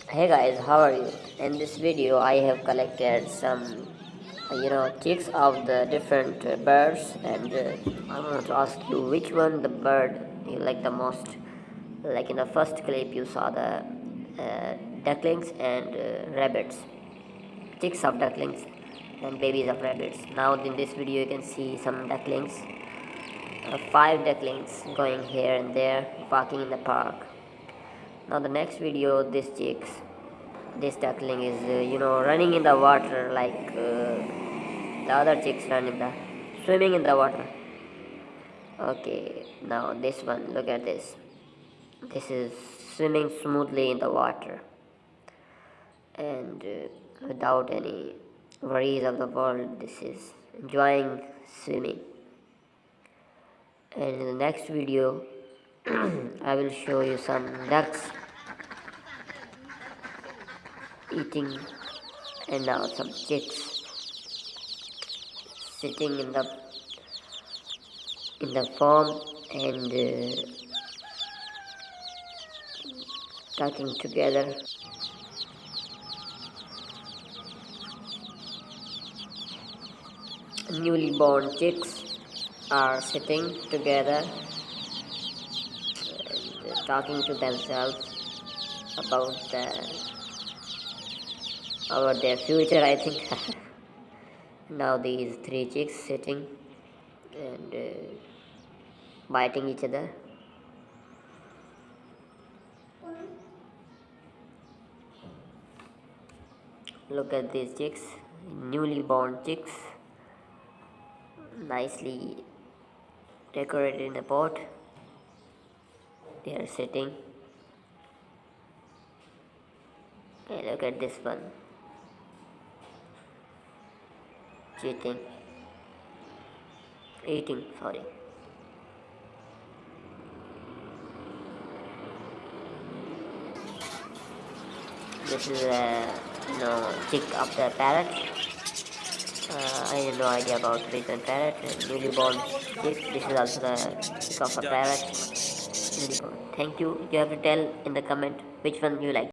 Hey guys, how are you? In this video, I have collected some, chicks of the different birds, and I want to ask you which one the bird you like the most. Like in the first clip, you saw the ducklings and rabbits, chicks of ducklings and babies of rabbits. Now in this video, you can see some ducklings, five ducklings going here and there, walking in the park. Now the next video, this duckling is running in the water like the other chicks run in the swimming in the water. Okay, now this one, look at this is swimming smoothly in the water and without any worries of the world. This is enjoying swimming. And in the next video I will show you some ducks eating, and now some chicks sitting in the farm and talking together. Newly born chicks are sitting together and talking to themselves about their future, I think. Now these three chicks sitting and biting each other. Look at these chicks, newly born chicks, nicely decorated in a pot. They are sitting. Okay, look at this one, eating, sorry. This is a chick of the parrot. I have no idea about pigeon parrot. Newly born chick. This is also the chick of a parrot. Newly born. Thank you. You have to tell in the comment which one you like.